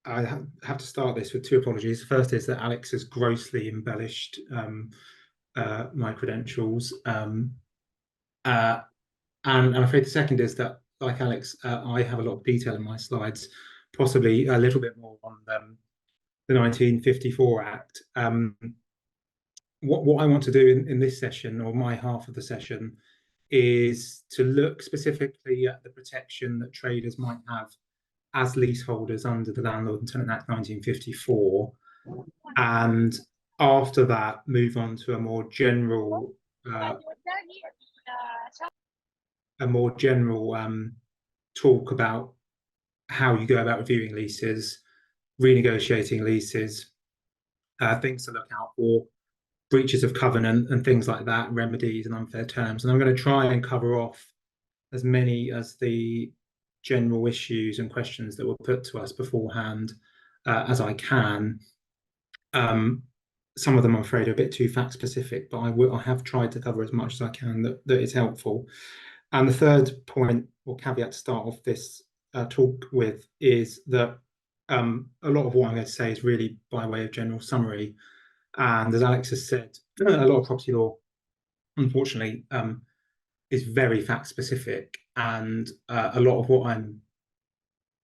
have to start this with two apologies. The first is that Alex has grossly embellished my credentials. And I'm afraid the second is that, like Alex, I have a lot of detail in my slides, possibly a little bit more on the 1954 Act. What I want to do in this session, or my half of the session, is to look specifically at the protection that traders might have as leaseholders under the Landlord and Tenant Act 1954, and after that move on to a more general talk about how you go about reviewing leases, renegotiating leases, things to look out for, breaches of covenant and things like that, remedies and unfair terms. And I'm going to try and cover off as many as the general issues and questions that were put to us beforehand as I can. Some of them, I'm afraid, are a bit too fact specific, but I have tried to cover as much as I can that is helpful. And the third point or caveat to start off this talk with is that a lot of what I'm going to say is really by way of general summary. And as Alex has said, a lot of property law, unfortunately, is very fact specific. And a lot of what I'm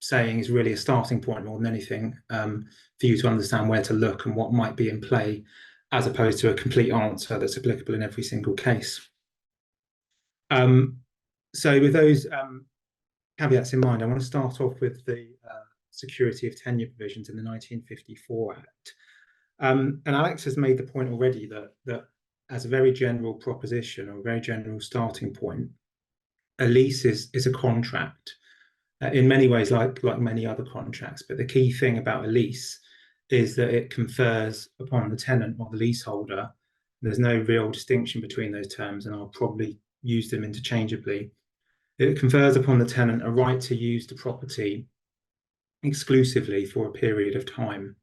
saying is really a starting point more than anything for you to understand where to look and what might be in play, as opposed to a complete answer that's applicable in every single case. So with those caveats in mind, I want to start off with the security of tenure provisions in the 1954 Act. And Alex has made the point already that as a very general proposition or a very general starting point, a lease is a contract in many ways like many other contracts. But the key thing about a lease is that it confers upon the tenant or the leaseholder. There's no real distinction between those terms, and I'll probably use them interchangeably. It confers upon the tenant a right to use the property exclusively for a period of time.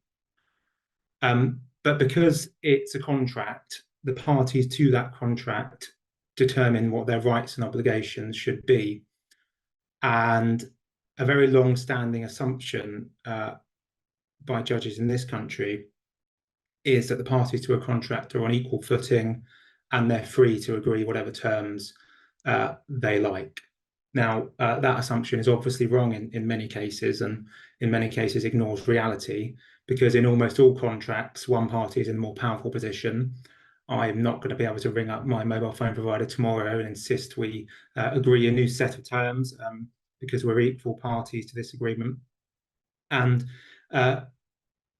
But because it's a contract, the parties to that contract determine what their rights and obligations should be. And a very long-standing assumption by judges in this country is that the parties to a contract are on equal footing and they're free to agree whatever terms they like. Now, that assumption is obviously wrong in many cases, and in many cases ignores reality, because in almost all contracts, one party is in a more powerful position. I'm not going to be able to ring up my mobile phone provider tomorrow and insist we agree a new set of terms because we're equal parties to this agreement. And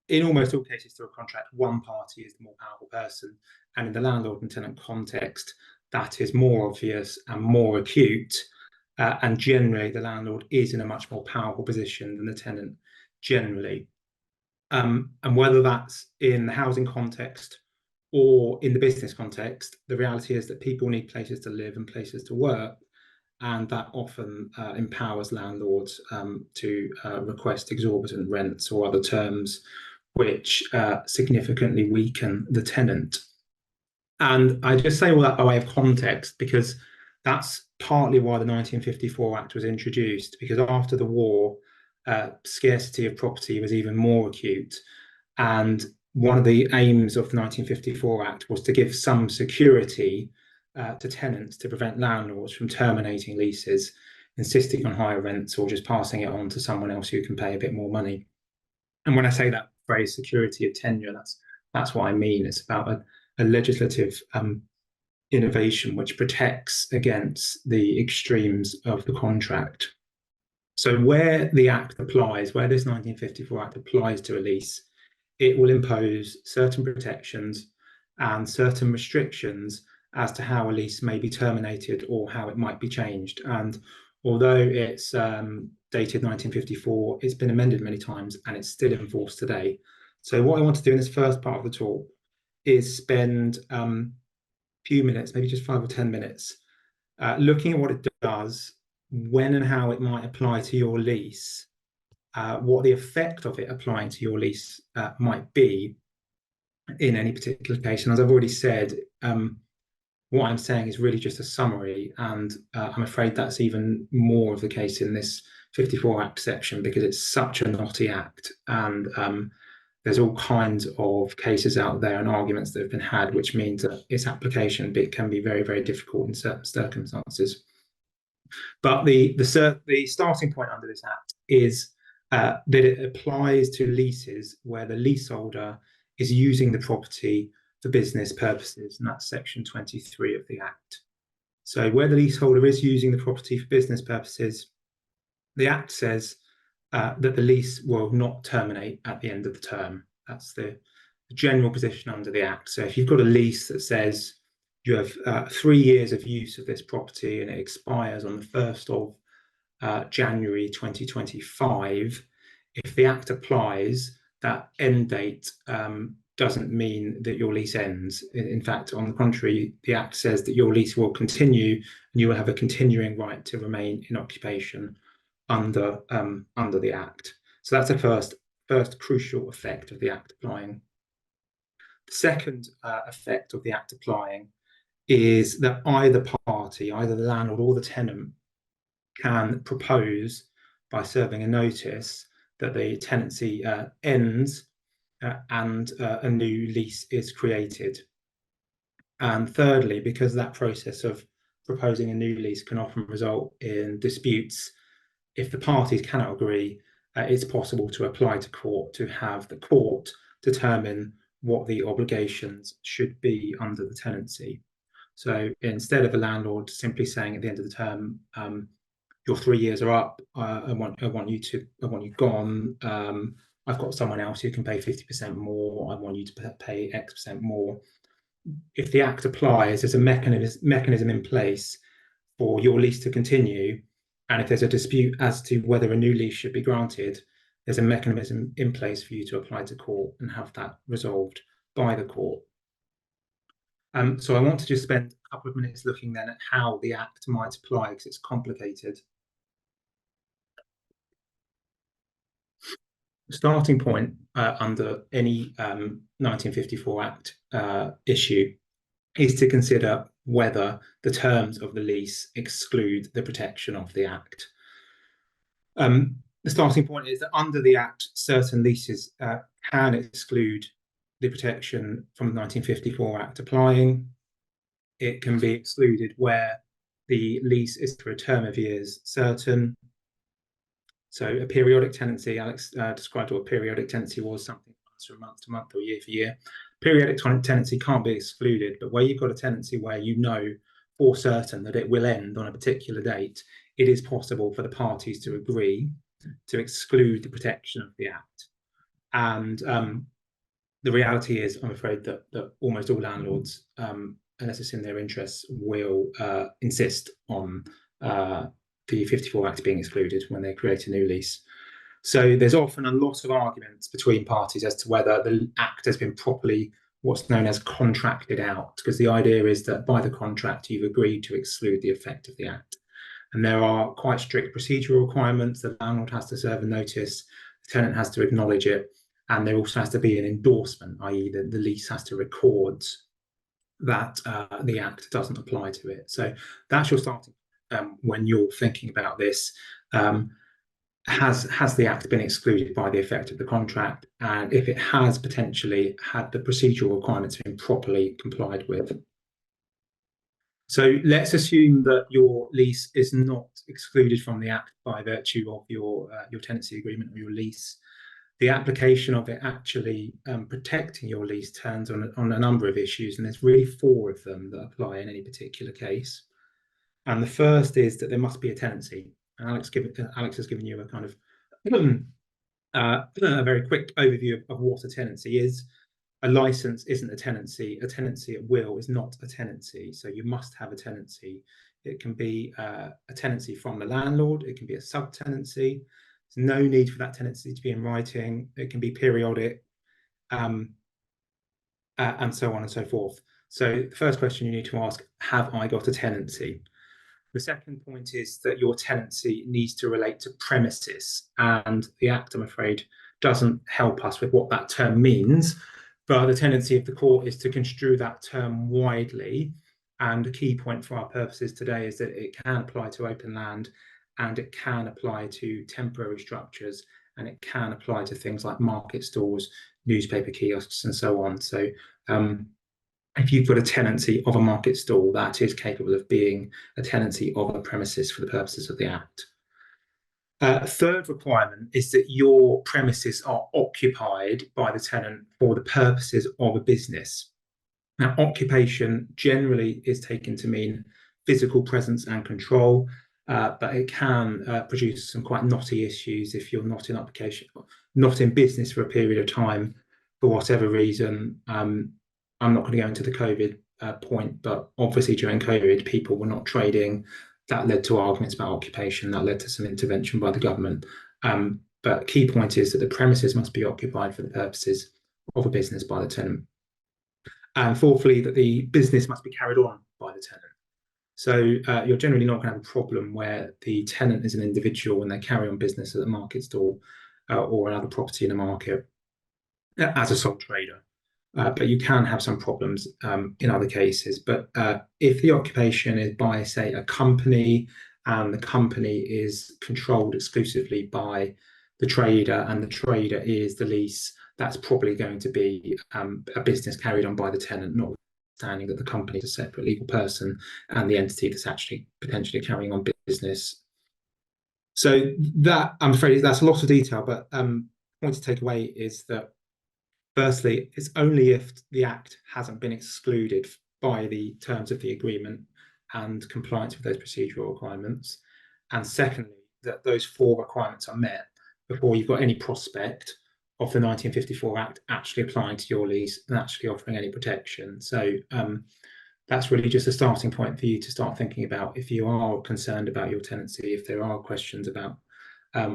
in almost all cases to a contract, one party is the more powerful person. And in the landlord and tenant context, that is more obvious and more acute. And generally, the landlord is in a much more powerful position than the tenant generally. And whether that's in the housing context or in the business context, the reality is that people need places to live and places to work. And that often empowers landlords to request exorbitant rents or other terms which significantly weaken the tenant. And I just say all that by way of context, because that's partly why the 1954 Act was introduced, because after the war, scarcity of property was even more acute. And one of the aims of the 1954 Act was to give some security to tenants to prevent landlords from terminating leases, insisting on higher rents, or just passing it on to someone else who can pay a bit more money. And when I say that phrase, security of tenure, that's what I mean. It's about a legislative innovation which protects against the extremes of the contract. So where the Act applies, where this 1954 Act applies to a lease, it will impose certain protections and certain restrictions as to how a lease may be terminated or how it might be changed. And although it's dated 1954, it's been amended many times and it's still in force today. So what I want to do in this first part of the talk is spend a few minutes, maybe just 5 or 10 minutes, looking at what it does, when and how it might apply to your lease, what the effect of it applying to your lease might be in any particular case. And as I've already said, what I'm saying is really just a summary, and I'm afraid that's even more of the case in this 54 Act section because it's such a knotty act, and there's all kinds of cases out there and arguments that have been had, which means that its application can be very, very difficult in certain circumstances. But the starting point under this act is that it applies to leases where the leaseholder is using the property for business purposes, and that's section 23 of the act. So where the leaseholder is using the property for business purposes, the act says that the lease will not terminate at the end of the term. That's the general position under the act. So if you've got a lease that says you have 3 years of use of this property and it expires on the 1st of January 2025, if the act applies, that end date doesn't mean that your lease ends. In fact, on the contrary, the act says that your lease will continue and you will have a continuing right to remain in occupation under the act. So that's the first crucial effect of the act applying. The second effect of the act applying is that either party, either the landlord or the tenant, can propose by serving a notice that the tenancy ends and a new lease is created. And thirdly, because that process of proposing a new lease can often result in disputes, if the parties cannot agree, it's possible to apply to court to have the court determine what the obligations should be under the tenancy. So instead of a landlord simply saying at the end of the term, your 3 years are up, I want you gone, I've got someone else who can pay 50% more, I want you to pay X percent more. If the act applies, there's a mechanism in place for your lease to continue, and if there's a dispute as to whether a new lease should be granted, there's a mechanism in place for you to apply to court and have that resolved by the court. So I want to just spend a couple of minutes looking then at how the act might apply, because it's complicated. The starting point under any 1954 Act issue is to consider whether the terms of the lease exclude the protection of the Act. The starting point is that under the Act, certain leases can exclude the protection from the 1954 Act applying. It can be excluded where the lease is for a term of years certain. So a periodic tenancy, Alex described what a periodic tenancy was, something from month to month or year for year. Periodic tenancy can't be excluded, but where you've got a tenancy where you know for certain that it will end on a particular date, it is possible for the parties to agree to exclude the protection of the Act. And the reality is, I'm afraid, that almost all landlords, unless it's in their interests, will insist on the 54 Act being excluded when they create a new lease. So there's often a lot of arguments between parties as to whether the Act has been properly what's known as contracted out, because the idea is that by the contract you've agreed to exclude the effect of the Act. And there are quite strict procedural requirements. The landlord has to serve a notice, the tenant has to acknowledge it, and there also has to be an endorsement, i.e. the lease has to record that the Act doesn't apply to it. So that's your starting when you're thinking about this. Has the Act been excluded by the effect of the contract? And if it has, potentially, had the procedural requirements been properly complied with? So let's assume that your lease is not excluded from the Act by virtue of your tenancy agreement or your lease. The application of it actually protecting your lease turns on a number of issues, and there's really 4 of them that apply in any particular case. And the first is that there must be a tenancy. And Alex has given you a kind of a very quick overview of what a tenancy is. A license isn't a tenancy. A tenancy at will is not a tenancy. So you must have a tenancy. It can be a tenancy from the landlord. It can be a subtenancy. There's no need for that tenancy to be in writing. It can be periodic, and so on and so forth. So the first question you need to ask, have I got a tenancy? The second point is that your tenancy needs to relate to premises, and the Act, I'm afraid, doesn't help us with what that term means, but the tendency of the court is to construe that term widely, and a key point for our purposes today is that it can apply to open land and it can apply to temporary structures, and it can apply to things like market stalls, newspaper kiosks, and so on. So if you've got a tenancy of a market stall, that is capable of being a tenancy of a premises for the purposes of the Act. Third requirement is that your premises are occupied by the tenant for the purposes of a business. Now, occupation generally is taken to mean physical presence and control, but it can produce some quite knotty issues if you're not in occupation, not in business for a period of time, for whatever reason. I'm not going to go into the COVID point, but obviously during COVID, people were not trading. That led to arguments about occupation. That led to some intervention by the government. But key point is that the premises must be occupied for the purposes of a business by the tenant. And fourthly, that the business must be carried on by the tenant. So you're generally not going to have a problem where the tenant is an individual and they carry on business at a market stall or another property in the market as a sole trader. But you can have some problems in other cases. But if the occupation is by, say, a company, and the company is controlled exclusively by the trader, and the trader is the lease, that's probably going to be a business carried on by the tenant, notwithstanding that the company is a separate legal person and the entity that's actually potentially carrying on business. So that, I'm afraid, that's a lot of detail, but the point to take away is that firstly, it's only if the Act hasn't been excluded by the terms of the agreement and compliance with those procedural requirements. And secondly, that those four requirements are met before you've got any prospect of the 1954 Act actually applying to your lease and actually offering any protection. So that's really just a starting point for you to start thinking about if you are concerned about your tenancy, if there are questions about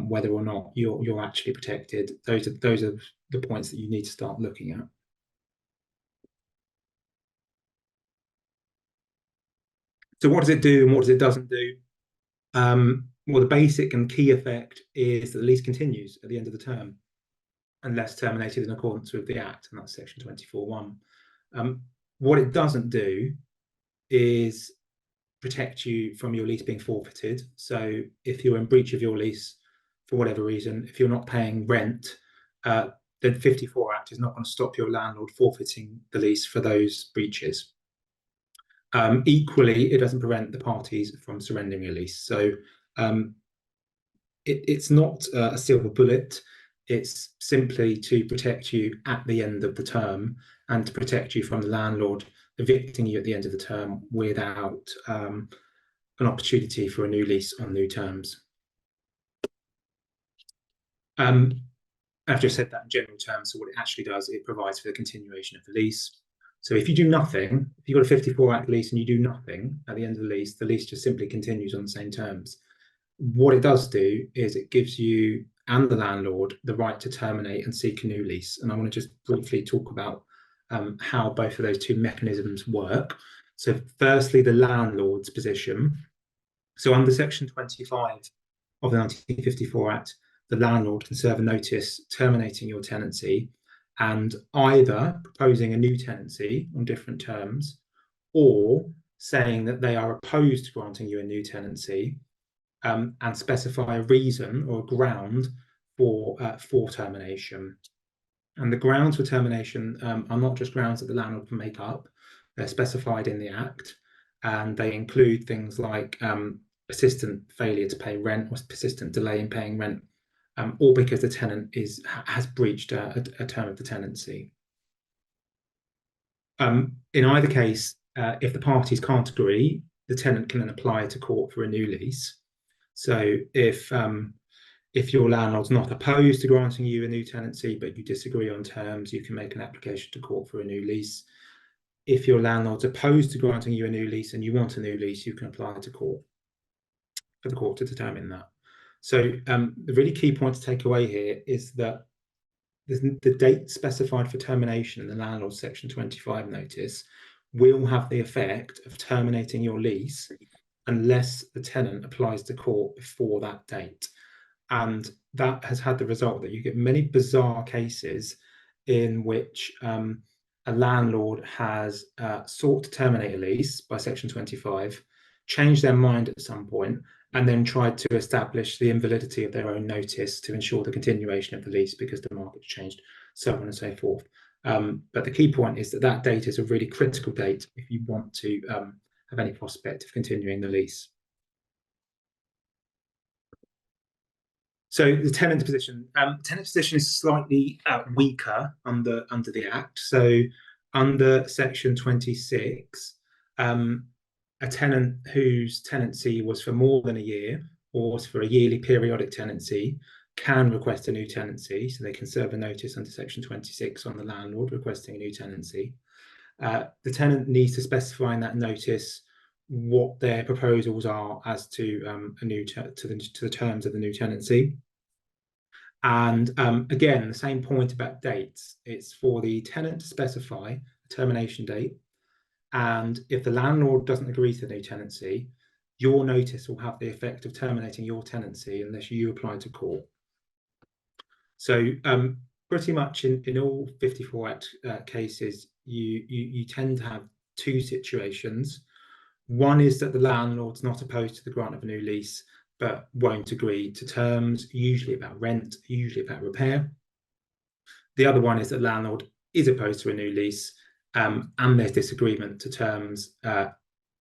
whether or not you're actually protected. Those are the points that you need to start looking at. So what does it do and what does it doesn't do? Well, the basic and key effect is that the lease continues at the end of the term, unless terminated in accordance with the Act, and that's section 24(1). What it doesn't do is protect you from your lease being forfeited. So if you're in breach of your lease for whatever reason, if you're not paying rent, the 54 Act is not going to stop your landlord forfeiting the lease for those breaches. Equally, it doesn't prevent the parties from surrendering a lease. So it's not a silver bullet. It's simply to protect you at the end of the term and to protect you from the landlord evicting you at the end of the term without an opportunity for a new lease on new terms. I've just said that in general terms. So what it actually does, it provides for the continuation of the lease. So if you do nothing, if you've got a 54 Act lease and you do nothing at the end of the lease just simply continues on the same terms. What it does do is it gives you and the landlord the right to terminate and seek a new lease. And I want to just briefly talk about how both of those two mechanisms work. So firstly, the landlord's position. So under section 25 of the 1954 Act, the landlord can serve a notice terminating your tenancy and either proposing a new tenancy on different terms or saying that they are opposed to granting you a new tenancy and specify a reason or a ground for termination. And the grounds for termination are not just grounds that the landlord can make up. They're specified in the Act, and they include things like persistent failure to pay rent or persistent delay in paying rent, or because the tenant has breached a term of the tenancy. In either case, if the parties can't agree, the tenant can then apply to court for a new lease. So if your landlord's not opposed to granting you a new tenancy, but you disagree on terms, you can make an application to court for a new lease. If your landlord's opposed to granting you a new lease and you want a new lease, you can apply to court for the court to determine that. So the really key point to take away here is that the date specified for termination in the landlord's section 25 notice will have the effect of terminating your lease unless the tenant applies to court before that date. And that has had the result that you get many bizarre cases in which a landlord has sought to terminate a lease by section 25, changed their mind at some point, and then tried to establish the invalidity of their own notice to ensure the continuation of the lease because the market's changed, so on and so forth. But the key point is that that date is a really critical date if you want to have any prospect of continuing the lease. So the tenant's position is slightly weaker under the Act. So under Section 26, a tenant whose tenancy was for more than a year or was for a yearly periodic tenancy can request a new tenancy. So they can serve a notice under Section 26 on the landlord requesting a new tenancy. The tenant needs to specify in that notice what their proposals are as to the terms of the new tenancy. And again, the same point about dates. It's for the tenant to specify a termination date. And if the landlord doesn't agree to the new tenancy, your notice will have the effect of terminating your tenancy unless you apply to court. So pretty much in all 54 Act cases, you tend to have two situations. One is that the landlord's not opposed to the grant of a new lease, but won't agree to terms, usually about rent, usually about repair. The other one is that landlord is opposed to a new lease, and there's disagreement to terms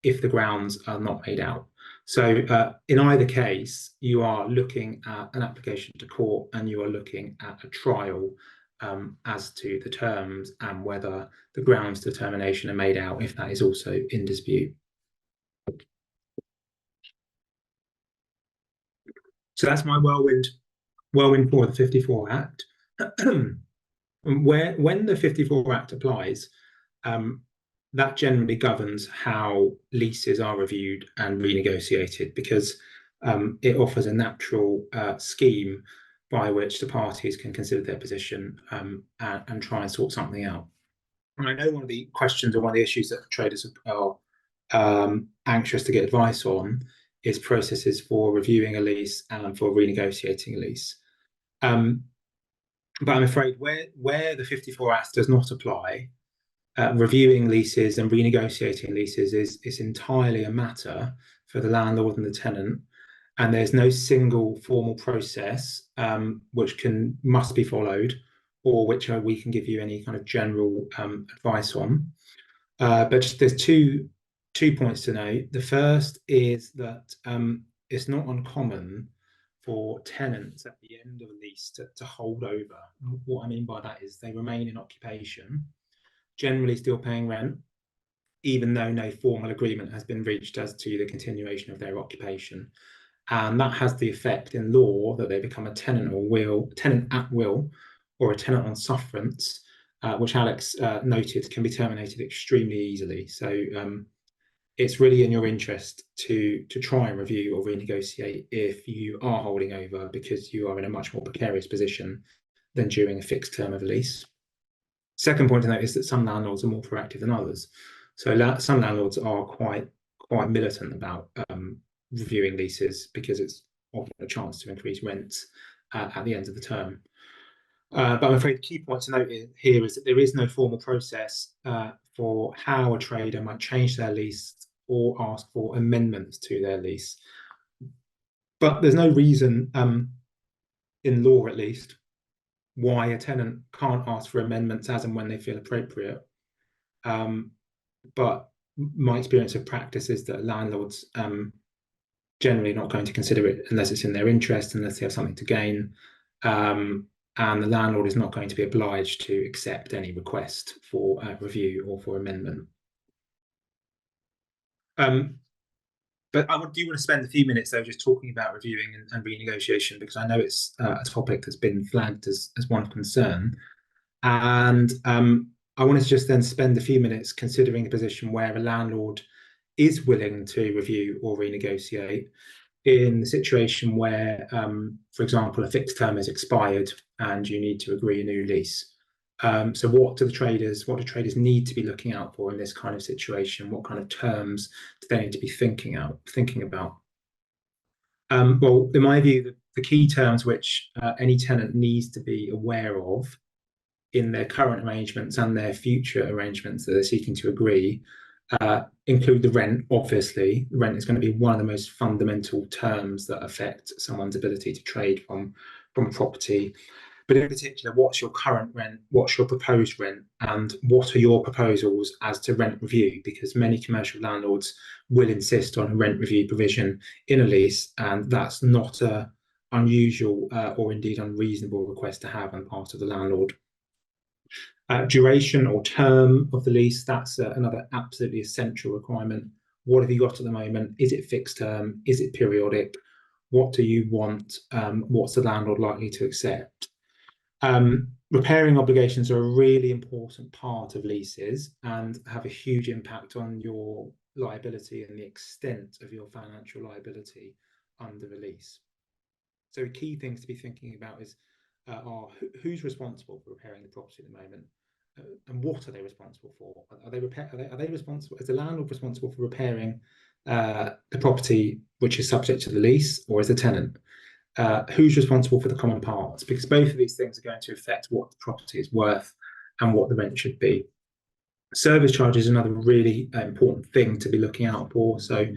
if the grounds are not made out. So in either case, you are looking at an application to court and you are looking at a trial as to the terms and whether the grounds to termination are made out if that is also in dispute. So that's my whirlwind for the 54 Act. When the 54 Act applies, that generally governs how leases are reviewed and renegotiated because it offers a natural scheme by which the parties can consider their position and try and sort something out. And I know one of the questions or one of the issues that traders are anxious to get advice on is processes for reviewing a lease and for renegotiating a lease. But I'm afraid where the 54 Act does not apply, reviewing leases and renegotiating leases is entirely a matter for the landlord and the tenant, and there's no single formal process which must be followed or which we can give you any kind of general advice on. But there's two points to note. The first is that it's not uncommon for tenants at the end of a lease to hold over. What I mean by that is they remain in occupation, generally still paying rent, even though no formal agreement has been reached as to the continuation of their occupation. And that has the effect in law that they become a tenant at will, or a tenant on sufferance, which Alex noted can be terminated extremely easily. So it's really in your interest to try and review or renegotiate if you are holding over because you are in a much more precarious position than during a fixed term of a lease. Second point to note is that some landlords are more proactive than others. So some landlords are quite militant about reviewing leases because it's often a chance to increase rents at the end of the term. But I'm afraid the key point to note here is that there is no formal process for how a trader might change their lease or ask for amendments to their lease. But there's no reason, in law at least, why a tenant can't ask for amendments as and when they feel appropriate. But my experience of practice is that landlords generally not going to consider it unless it's in their interest, unless they have something to gain. And the landlord is not going to be obliged to accept any request for review or for amendment. But I do want to spend a few minutes though just talking about reviewing and renegotiation because I know it's a topic that's been flagged as one of concern. And I wanted to just then spend a few minutes considering the position where a landlord is willing to review or renegotiate in the situation where, for example, a fixed term has expired and you need to agree a new lease. So what do traders need to be looking out for in this kind of situation? What kind of terms do they need to be thinking about? Well, in my view, the key terms which any tenant needs to be aware of in their current arrangements and their future arrangements that they're seeking to agree include the rent. Obviously, the rent is going to be one of the most fundamental terms that affect someone's ability to trade from property. But in particular, what's your current rent? What's your proposed rent? And what are your proposals as to rent review? Because many commercial landlords will insist on a rent review provision in a lease, and that's not a unusual or indeed unreasonable request to have on part of the landlord. Duration or term of the lease, that's another absolutely essential requirement. What have you got at the moment? Is it fixed term? Is it periodic? What do you want? What's the landlord likely to accept? Repairing obligations are a really important part of leases and have a huge impact on your liability and the extent of your financial liability under the lease. So key things to be thinking about is are who's responsible for repairing the property at the moment, and what are they responsible for? Are they responsible? Is the landlord responsible for repairing the property which is subject to the lease, or is the tenant? Who's responsible for the common parts? Because both of these things are going to affect what the property is worth and what the rent should be. Service charge is another really important thing to be looking out for. So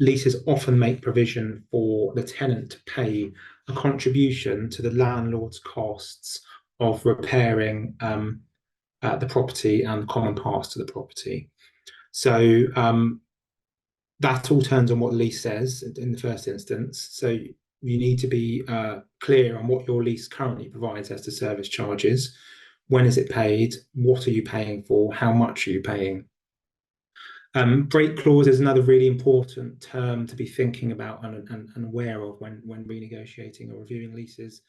leases often make provision for the tenant to pay a contribution to the landlord's costs of repairing the property and common parts to the property. So that all turns on what the lease says in the first instance. So you need to be clear on what your lease currently provides as to service charges. When is it paid? What are you paying for? How much are you paying? Break clause is another really important term to be thinking about and aware of when renegotiating or reviewing leases.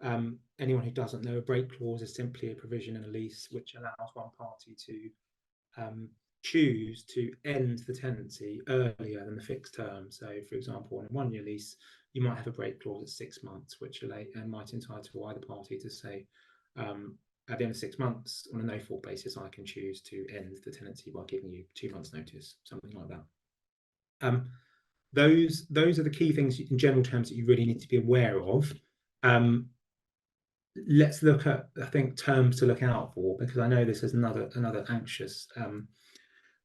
Anyone who doesn't know, a break clause is simply a provision in a lease which allows one party to choose to end the tenancy earlier than the fixed term. So, for example, on a one-year lease, you might have a break clause at 6 months, which might entitle either party to say, at the end of 6 months, on a no-fault basis, I can choose to end the tenancy by giving you 2 months' notice, something like that. Those are the key things in general terms that you really need to be aware of. Let's look at, I think, terms to look out for, because I know this is another anxious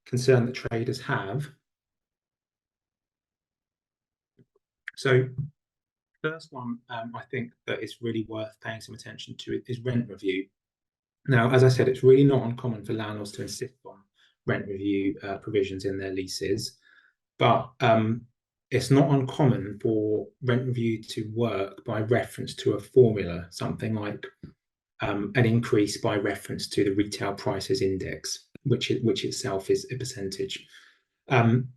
concern that traders have. So first one I think that is really worth paying some attention to is rent review. Now, as I said, it's really not uncommon for landlords to insist on rent review provisions in their leases, but it's not uncommon for rent review to work by reference to a formula, something like an increase by reference to the retail prices index, which itself is a percentage. I'm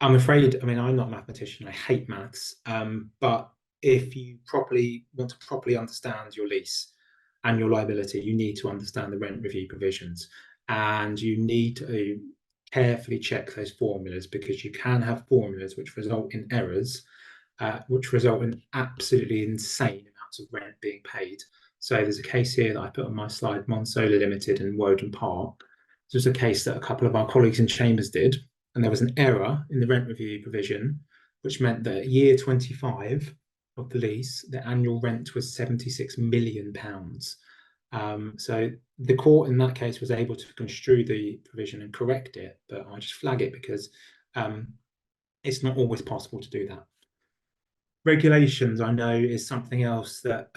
afraid, I mean, I'm not a mathematician, I hate maths, but if you want to properly understand your lease and your liability, you need to understand the rent review provisions, and you need to carefully check those formulas, because you can have formulas which result in errors, which result in absolutely insane amounts of rent being paid. So there's a case here that I put on my slide, Monsola Limited in Woden Park. This was a case that a couple of our colleagues in Chambers did, and there was an error in the rent review provision, which meant that year 25 of the lease, the annual rent was £76 million. So the court in that case was able to construe the provision and correct it, but I just flag it because it's not always possible to do that. Regulations, I know, is something else that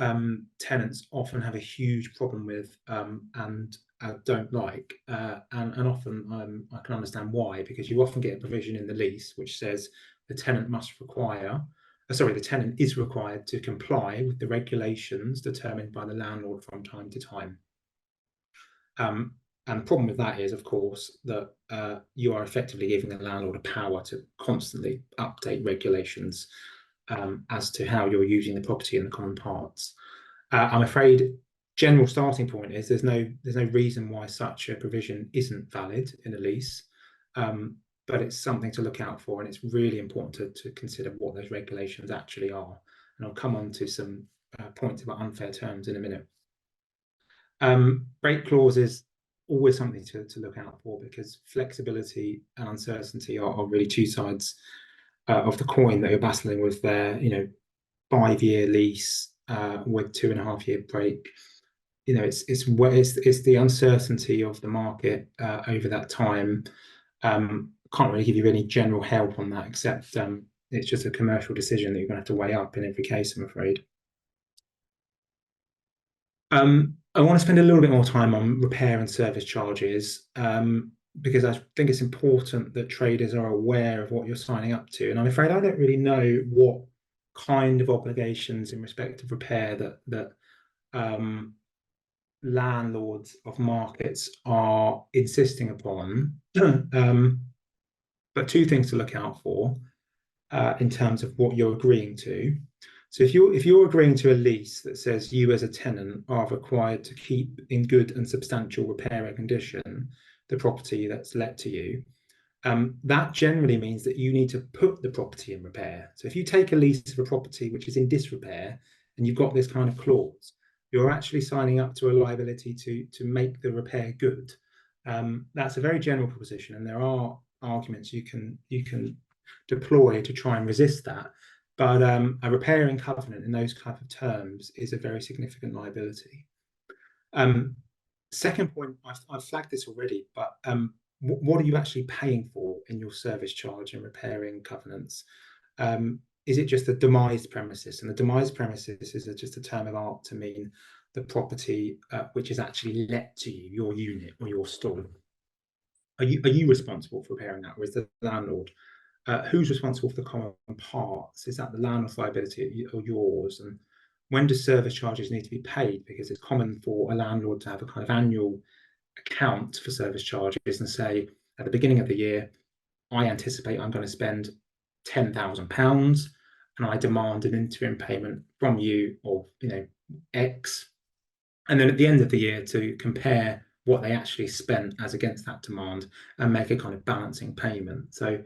tenants often have a huge problem with and don't like, and often I can understand why, because you often get a provision in the lease which says the tenant is required to comply with the regulations determined by the landlord from time to time. And the problem with that is, of course, that you are effectively giving the landlord a power to constantly update regulations as to how you're using the property and the common parts. I'm afraid general starting point is there's no reason why such a provision isn't valid in a lease, but it's something to look out for, and it's really important to consider what those regulations actually are. And I'll come on to some points about unfair terms in a minute. Break clause is always something to look out for, because flexibility and uncertainty are really two sides of the coin that you're battling with there. 5-year lease with 2.5-year break it's the uncertainty of the market over that time. Can't really give you any general help on that, except it's just a commercial decision that you're going to have to weigh up in every case, I'm afraid. I want to spend a little bit more time on repair and service charges, because I think it's important that traders are aware of what you're signing up to. And I'm afraid I don't really know what kind of obligations in respect of repair that um, landlords of markets are insisting upon. But two things to look out for in terms of what you're agreeing to. So if you're agreeing to a lease that says you as a tenant are required to keep in good and substantial repair and condition the property that's let to you, that generally means that you need to put the property in repair. So if you take a lease of a property which is in disrepair and you've got this kind of clause, you're actually signing up to a liability to make the repair good. That's a very general proposition, and there are arguments you can deploy to try and resist that. But a repairing covenant in those type of terms is a very significant liability. Second point, I've flagged this already, but what are you actually paying for in your service charge and repairing covenants? Is it just the demised premises? And the demised premises is just a term of art to mean the property which is actually let to you, your unit or your store. Are you responsible for repairing that, or is the landlord? Who's responsible for the common parts? Is that the landlord's liability or yours? And when do service charges need to be paid? Because it's common for a landlord to have a kind of annual account for service charges and say, at the beginning of the year, I anticipate I'm going to spend £10,000 and I demand an interim payment from you of X. And then at the end of the year to compare what they actually spent as against that demand and make a kind of balancing payment. So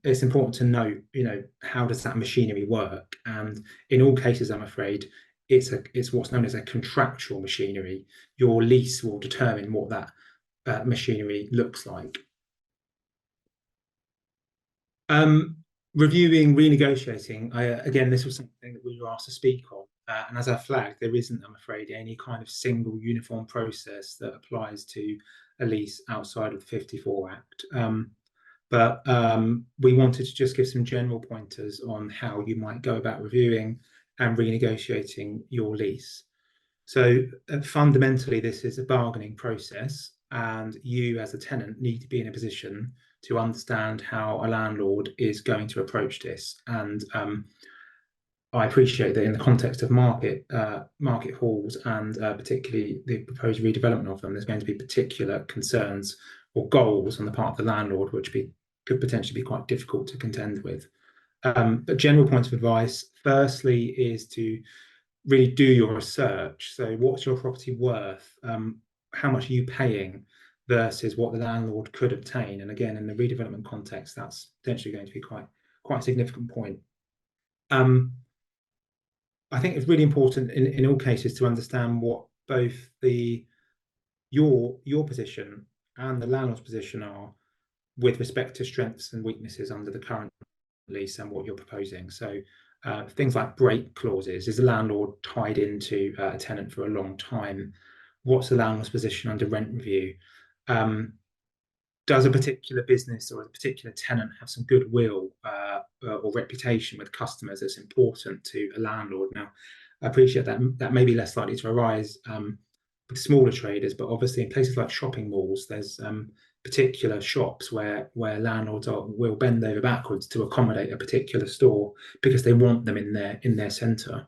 it's important to know, how does that machinery work? And in all cases, I'm afraid, it's what's known as a contractual machinery. Your lease will determine what that machinery looks like. Reviewing, renegotiating. Again, this was something that we were asked to speak on. And as I flagged, there isn't, I'm afraid, any kind of single uniform process that applies to a lease outside of the 54 Act. But we wanted to just give some general pointers on how you might go about reviewing and renegotiating your lease. So fundamentally, this is a bargaining process, and you as a tenant need to be in a position to understand how a landlord is going to approach this. And I appreciate that in the context of market halls and particularly the proposed redevelopment of them, there's going to be particular concerns or goals on the part of the landlord, which could potentially be quite difficult to contend with. But general points of advice, firstly, is to really do your research. So what's your property worth? How much are you paying versus what the landlord could obtain? And again, in the redevelopment context, that's potentially going to be quite a significant point. I think it's really important in all cases to understand what both your position and the landlord's position are with respect to strengths and weaknesses under the current lease and what you're proposing. So things like break clauses. Is the landlord tied into a tenant for a long time? What's the landlord's position under rent review? Does a particular business or a particular tenant have some goodwill or reputation with customers that's important to a landlord? Now, I appreciate that may be less likely to arise with smaller traders, but obviously in places like shopping malls, there's particular shops where landlords will bend over backwards to accommodate a particular store because they want them in their centre.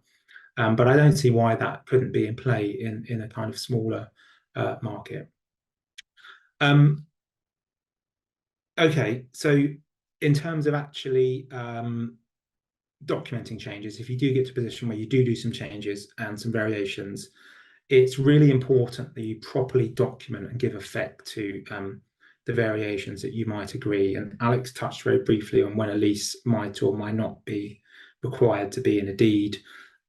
But I don't see why that couldn't be in play in a kind of smaller market. Okay, so in terms of actually documenting changes, if you do get to a position where you do some changes and some variations, it's really important that you properly document and give effect to the variations that you might agree. And Alex touched very briefly on when a lease might or might not be required to be in a deed.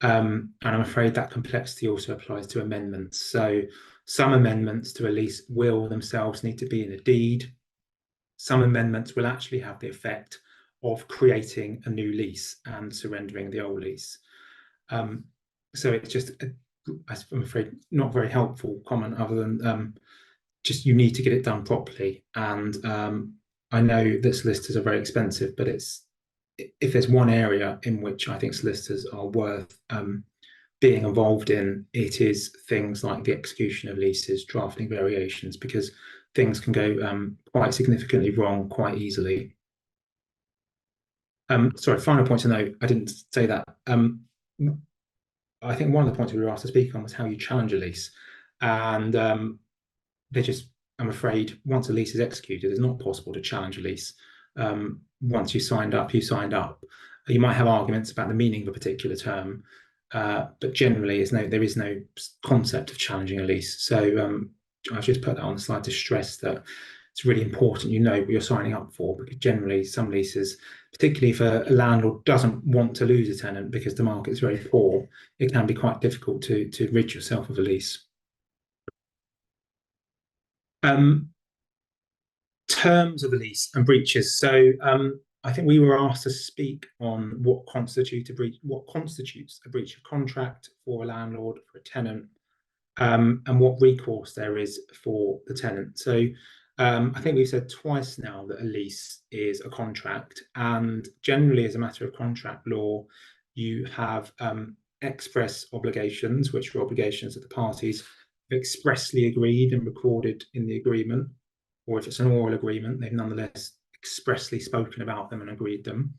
And I'm afraid that complexity also applies to amendments. So some amendments to a lease will themselves need to be in a deed. Some amendments will actually have the effect of creating a new lease and surrendering the old lease. So it's just I'm afraid, not very helpful comment other than just you need to get it done properly. And I know that solicitors are very expensive, but if there's one area in which I think solicitors are worth being involved in, it is things like the execution of leases, drafting variations, because things can go quite significantly wrong quite easily. Sorry, final point to note, I didn't say that. I think one of the points we were asked to speak on was how you challenge a lease. And they just, I'm afraid, once a lease is executed, it's not possible to challenge a lease. Once you signed up, you signed up. You might have arguments about the meaning of a particular term, but generally, there is no concept of challenging a lease. So I've just put that on the slide to stress that it's really important you know what you're signing up for, because generally some leases, particularly if a landlord doesn't want to lose a tenant because the market is very poor, it can be quite difficult to rid yourself of a lease. Terms of the lease and breaches. So I think we were asked to speak on what constitutes a breach of contract for a landlord, for a tenant, and what recourse there is for the tenant. So I think we've said twice now that a lease is a contract, and generally, as a matter of contract law, you have express obligations, which are obligations that the parties have expressly agreed and recorded in the agreement, or if it's an oral agreement, they've nonetheless expressly spoken about them and agreed them.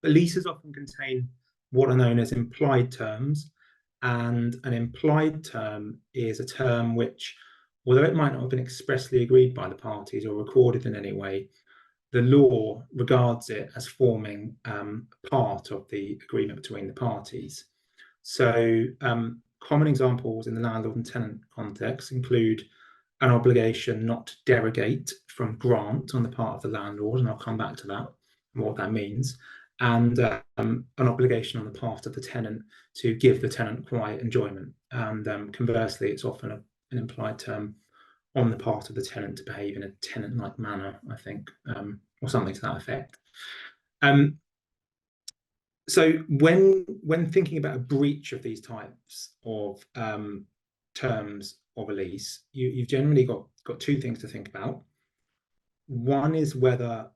But leases often contain what are known as implied terms, and an implied term is a term which, although it might not have been expressly agreed by the parties or recorded in any way, the law regards it as forming part of the agreement between the parties. So common examples in the landlord and tenant context include an obligation not to derogate from grant on the part of the landlord, and I'll come back to that and what that means, and an obligation on the part of the tenant to give the tenant quiet enjoyment. And conversely, it's often an implied term on the part of the tenant to behave in a tenant-like manner, I think, or something to that effect. So when thinking about a breach of these types of terms of a lease, you've generally got two things to think about. One is whether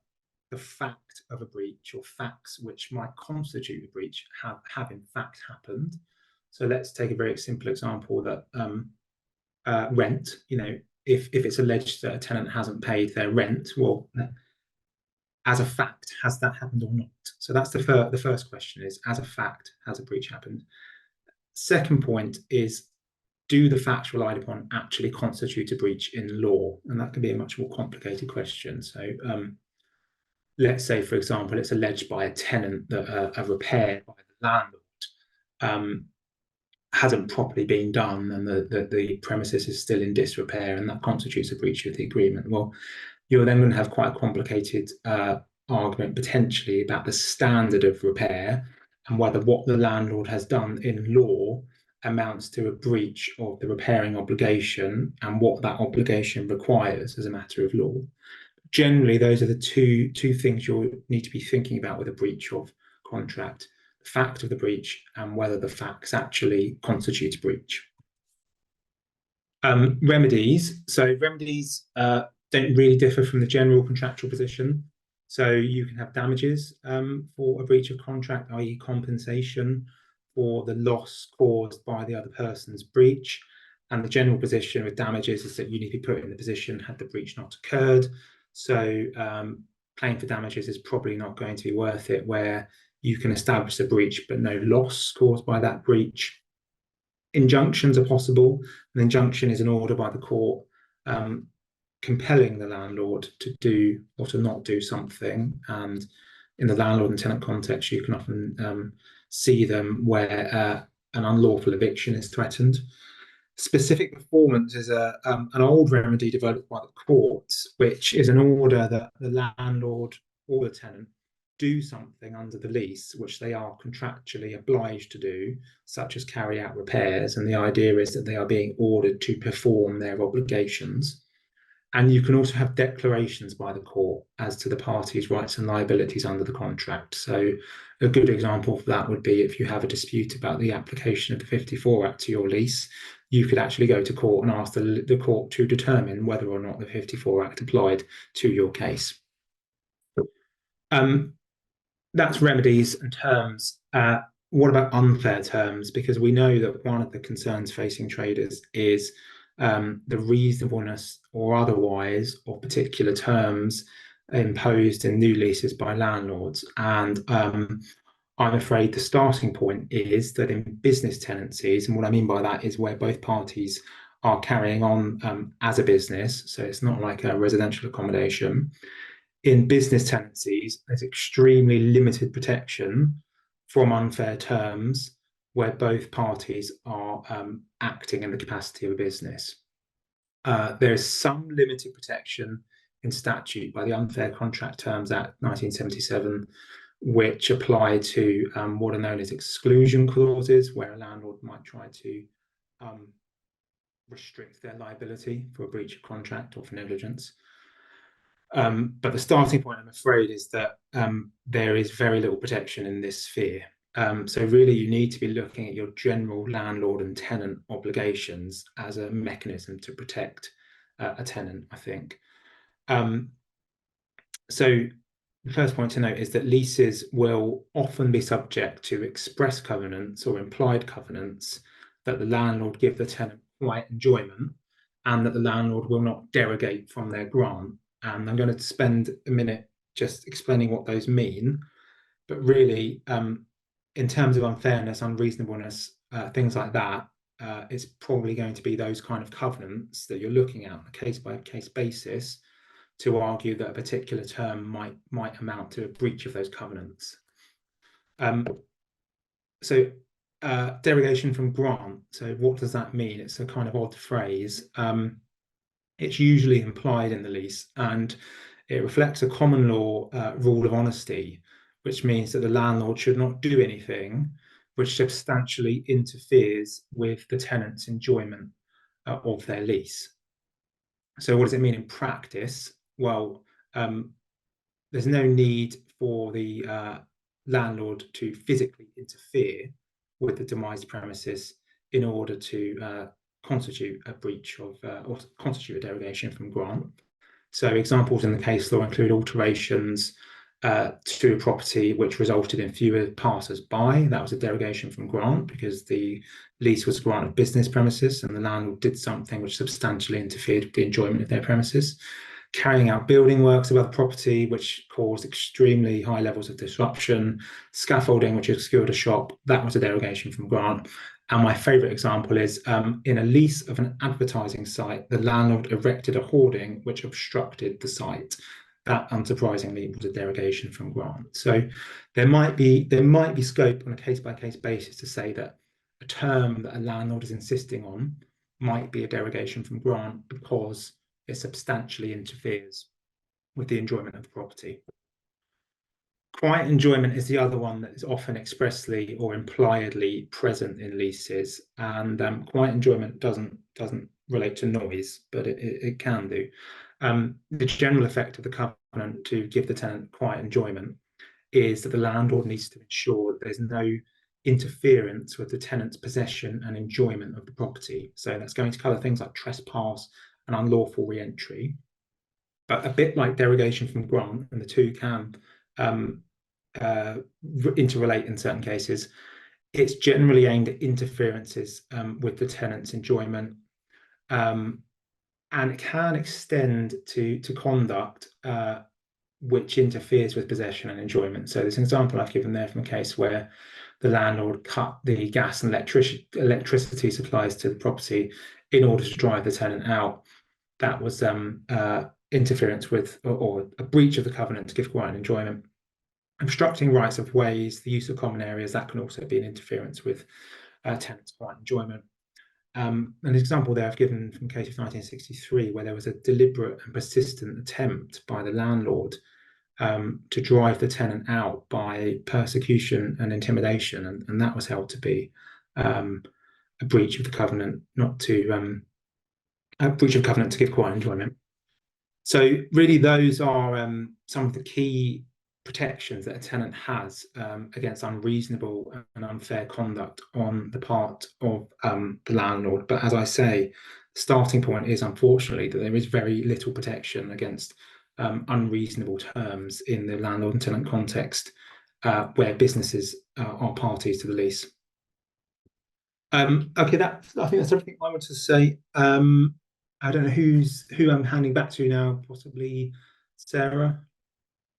the fact of a breach or facts which might constitute a breach have in fact happened. So let's take a very simple example that rent, if it's alleged that a tenant hasn't paid their rent, well, as a fact, has that happened or not? So that's the first question is, as a fact, has a breach happened? Second point is, do the facts relied upon actually constitute a breach in law? And that can be a much more complicated question. So let's say, for example, it's alleged by a tenant that a repair by the landlord hasn't properly been done, and the premises is still in disrepair, and that constitutes a breach of the agreement. Well, you're then going to have quite a complicated argument potentially about the standard of repair and whether what the landlord has done in law amounts to a breach of the repairing obligation and what that obligation requires as a matter of law. Generally, those are the two things you'll need to be thinking about with a breach of contract: the fact of the breach and whether the facts actually constitute a breach. Remedies. So remedies don't really differ from the general contractual position. So you can have damages for a breach of contract, i.e. compensation for the loss caused by the other person's breach. And the general position with damages is that you need to be put in the position had the breach not occurred. So claim for damages is probably not going to be worth it, where you can establish a breach but no loss caused by that breach. Injunctions are possible. An injunction is an order by the court compelling the landlord to do or to not do something. And in the landlord and tenant context, you can often see them where an unlawful eviction is threatened. Specific performance is an old remedy developed by the courts, which is an order that the landlord or the tenant do something under the lease which they are contractually obliged to do, such as carry out repairs. And the idea is that they are being ordered to perform their obligations. And you can also have declarations by the court as to the parties' rights and liabilities under the contract. So a good example of that would be if you have a dispute about the application of the 54 Act to your lease, you could actually go to court and ask the court to determine whether or not the 54 Act applied to your case. That's remedies and terms. What about unfair terms? Because we know that one of the concerns facing traders is the reasonableness or otherwise of particular terms imposed in new leases by landlords. And I'm afraid the starting point is that in business tenancies, and what I mean by that is where both parties are carrying on as a business, so it's not like a residential accommodation. In business tenancies, there's extremely limited protection from unfair terms where both parties are acting in the capacity of a business. There's some limited protection in statute by the Unfair Contract Terms Act 1977, which apply to what are known as exclusion clauses, where a landlord might try to restrict their liability for a breach of contract or for negligence. But the starting point, I'm afraid, is that there is very little protection in this sphere. So really, you need to be looking at your general landlord and tenant obligations as a mechanism to protect a tenant, I think. So the first point to note is that leases will often be subject to express covenants or implied covenants that the landlord give the tenant quiet enjoyment and that the landlord will not derogate from their grant. And I'm going to spend a minute just explaining what those mean. But really, in terms of unfairness, unreasonableness, things like that, it's probably going to be those kind of covenants that you're looking at on a case-by-case basis to argue that a particular term might amount to a breach of those covenants. So derogation from grant. So what does that mean? It's a kind of odd phrase. It's usually implied in the lease, and it reflects a common law rule of honesty, which means that the landlord should not do anything which substantially interferes with the tenant's enjoyment of their lease. So what does it mean in practice? Well, there's no need for the landlord to physically interfere with the demised premises in order to constitute a breach of or constitute a derogation from grant. So examples in the case law include alterations to a property which resulted in fewer passers-by. That was a derogation from grant because the lease was a grant of business premises and the landlord did something which substantially interfered with the enjoyment of their premises. Carrying out building works above the property which caused extremely high levels of disruption, scaffolding which obscured a shop, that was a derogation from grant. And my favourite example is in a lease of an advertising site, the landlord erected a hoarding which obstructed the site. That, unsurprisingly, was a derogation from grant. So there might be scope on a case-by-case basis to say that a term that a landlord is insisting on might be a derogation from grant because it substantially interferes with the enjoyment of the property. Quiet enjoyment is the other one that is often expressly or impliedly present in leases, and quiet enjoyment doesn't relate to noise, but it can do. The general effect of the covenant to give the tenant quiet enjoyment is that the landlord needs to ensure that there's no interference with the tenant's possession and enjoyment of the property. So that's going to cover things like trespass and unlawful re-entry. But a bit like derogation from grant, and the two can interrelate in certain cases, it's generally aimed at interferences with the tenant's enjoyment, and it can extend to conduct which interferes with possession and enjoyment. So there's an example I've given there from a case where the landlord cut the gas and electricity supplies to the property in order to drive the tenant out. That was interference with or a breach of the covenant to give quiet enjoyment. Obstructing rights of ways, the use of common areas, that can also be an interference with tenants' quiet enjoyment. An example there I've given from a case of 1963 where there was a deliberate and persistent attempt by the landlord to drive the tenant out by persecution and intimidation, and that was held to be a breach of the covenant, not to a breach of covenant to give quiet enjoyment. So really, those are some of the key protections that a tenant has against unreasonable and unfair conduct on the part of the landlord. But as I say, the starting point is unfortunately that there is very little protection against unreasonable terms in the landlord and tenant context where businesses are parties to the lease. Okay, that I think that's everything I wanted to say. I don't know who I'm handing back to now, possibly Sarah.